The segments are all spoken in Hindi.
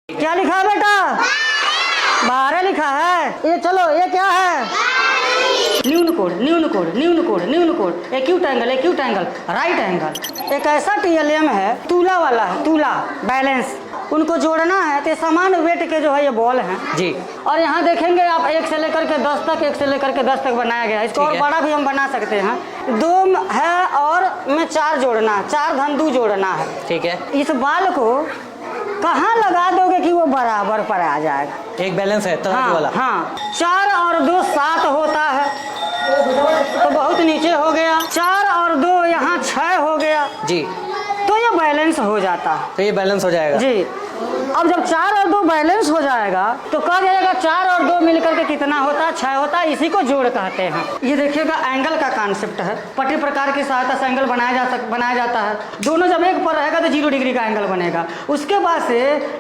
क्या लिखा है बेटा? 12 लिखा है। ये चलो, ये क्या है? न्यून कोण, न्यून कोण, न्यून कोण, न्यून कोण, acute angle, acute angle, right angle. एक ऐसा टीएलएम है, तूला वाला है, तूला बैलेंस, उनको जोड़ना है तो समान वेट के जो है ये बॉल हैं जी। और यहाँ देखेंगे आप 1 से लेकर के 10 तक, 1 से लेकर के 10 तक बनाया गया है। इसको और बड़ा भी हम बना सकते हैं। 2 है और में 4 जोड़ना है, 4 धन 2 जोड़ना है। ठीक है। इस बाल को कहाँ लगा दोगे कि वो बराबर पर आ जाएगा? एक बैलेंस है तराजू वाला। हाँ, 4 और 2 7 होता है तो बहुत नीचे हो गया। 4 और 2 यहाँ 6 हो गया जी, तो ये बैलेंस हो जाता है। तो ये बैलेंस हो जाएगा जी। अब जब 4 और 2 बैलेंस हो जाएगा तो कहा जाएगा 4 और 2 मिलकर के कितना होता है? 6 होता है। इसी को जोड़ कहते हैं। ये देखिएगा एंगल का कॉन्सेप्ट है। पट्टी प्रकार की सहायता से एंगल बनाया जाता है। दोनों जब एक पर रहेगा तो 0 डिग्री का एंगल बनेगा। उसके बाद से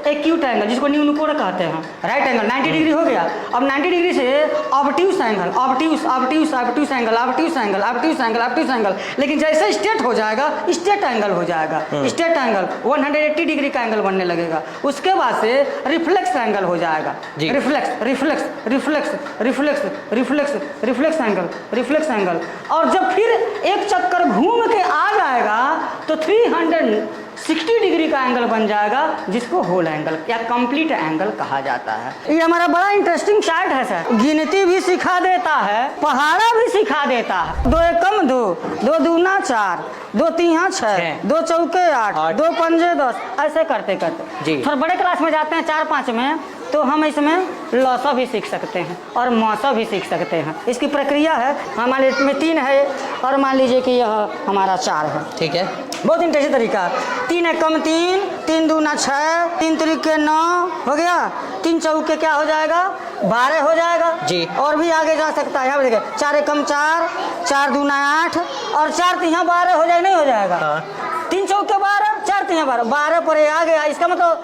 एक्यूट एंगल, जिसको न्यून कोण कहते हैं, राइट एंगल 90 डिग्री हो गया। अब 90 डिग्री से obtuse angle, obtuse obtuse obtuse angle, obtuse angle, obtuse angle, obtuse angle. लेकिन जैसे स्ट्रेट हो जाएगा स्ट्रेट एंगल हो जाएगा। स्ट्रेट एंगल 180 डिग्री का एंगल बनने लगेगा। उसके बाद से रिफ्लेक्स एंगल हो जाएगा। Reflex reflex reflex reflex reflex reflex angle, reflex angle. और जब फिर एक चक्कर घूम के आ जाएगा तो 360 डिग्री का एंगल बन जाएगा, जिसको होल एंगल या कंप्लीट एंगल कहा जाता है। ये हमारा बड़ा इंटरेस्टिंग चार्ट है सर। गिनती भी सिखा देता है, पहाड़ा भी सिखा देता है। 2 एकम 2, 2 दूना 4, 2 तीहा 6, 2 चौके 8, 2 पंजे 10, ऐसे करते करते थोड़ा बड़े क्लास में जाते हैं 4-5 में तो हम इसमें लॉसा भी सीख सकते हैं और मौसा भी सीख सकते हैं। इसकी प्रक्रिया है, हमारे में 3 है और मान लीजिए कि यह हमारा 4 है। ठीक है। बहुत इंटरेस्टिंग तरीका है। 3 एकम 3, 3 दूना 6, 3 त्रिके 9 हो गया। 3 चौके क्या हो जाएगा? 12 हो जाएगा जी। और भी आगे जा सकता है। यहाँ देखिए 4 एकम 4, 4 दूना 8 और 4 तिहा 12 हो जाए, नहीं हो जाएगा? 3 चौके 12, 4 तिहा 12, 12 पर आ गया। इसका मतलब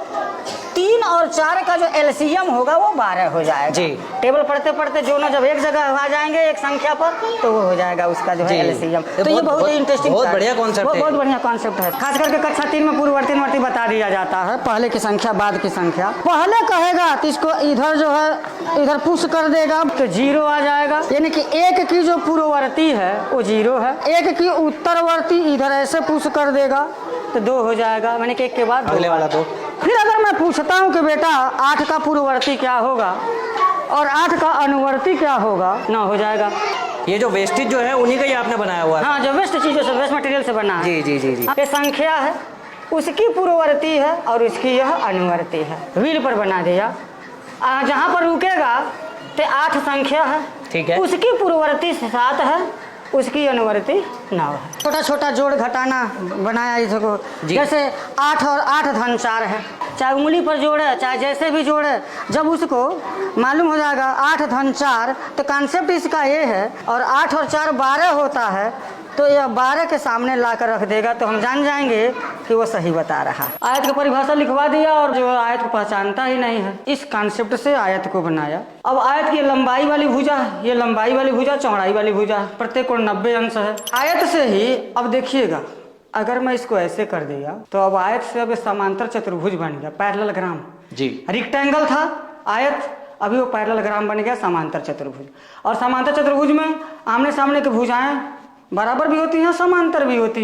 3 और 4 का जो एलसीएम होगा वो 12 हो जाएगा जी। टेबल पढ़ते पढ़ते दोनों जब एक जगह आ जाएंगे एक संख्या पर तो वो हो जाएगा उसका जो है एलसीएम। तो ये बहुत इंटरेस्टिंग, बहुत बढ़िया कॉन्सेप्ट है। बहुत बढ़िया कॉन्सेप्ट है। खास करके कक्षा 3 में पूर्ववर्ती बता दिया जाता है, पहले की संख्या बाद की संख्या। पहले कहेगा तो इसको इधर जो है इधर पुश कर देगा तो 0 आ जाएगा, यानी कि 1 की जो पूर्ववर्ती है वो 0 है। 1 की उत्तरवर्ती इधर ऐसे पुश कर देगा तो 2 हो जाएगा, मैंने कि 1 के बाद अगले वाला 2। फिर अगर मैं पूछता हूँ कि बेटा 8 का पूर्ववर्ती क्या होगा और 8 का अनुवर्ती क्या होगा, 9 हो जाएगा। ये जो वेस्टेज जो है उन्हीं का ही आपने बनाया हुआ है? हाँ, जो वेस्ट चीजों से, वेस्ट मटेरियल से बना है। जी जी जी जी। ये संख्या है, उसकी पूर्ववर्ती है और इसकी यह अनुवर्ती है। व्हील पर बना दिया, जहाँ पर रुकेगा तो 8 संख्या है। ठीक है। उसकी पूर्ववर्ती 7 है, उसकी अनुवर्ती 9 है। छोटा छोटा जोड़ घटाना बनाया इसको। जैसे 8 और 8 धन 4 है, चाहे उंगली पर जोड़े चाहे जैसे भी जोड़े, जब उसको मालूम हो जाएगा 8 धन 4 तो कॉन्सेप्ट इसका ये है। और 8 और 4 12 होता है तो यह 12 के सामने ला कर रख देगा तो हम जान जाएंगे कि वो सही बता रहा है। आयत की परिभाषा लिखवा दिया और जो आयत को पहचानता ही नहीं है, इस कॉन्सेप्ट से आयत को बनाया। अब आयत की लंबाई वाली भुजा, ये लंबाई वाली भुजा, चौड़ाई वाली भुजा, प्रत्येक कोण 90 अंश है। आयत से ही अब देखिएगा, अगर मैं इसको ऐसे कर दिया तो अब आयत से अब समांतर चतुर्भुज बन गया, पैरेललोग्राम जी। रेक्टेंगल था आयत, अभी वो पैरेललोग्राम बन गया समांतर चतुर्भुज। और समांतर चतुर्भुज में आमने सामने की भुजाएं बराबर भी होती हैं, समांतर भी होती हैं।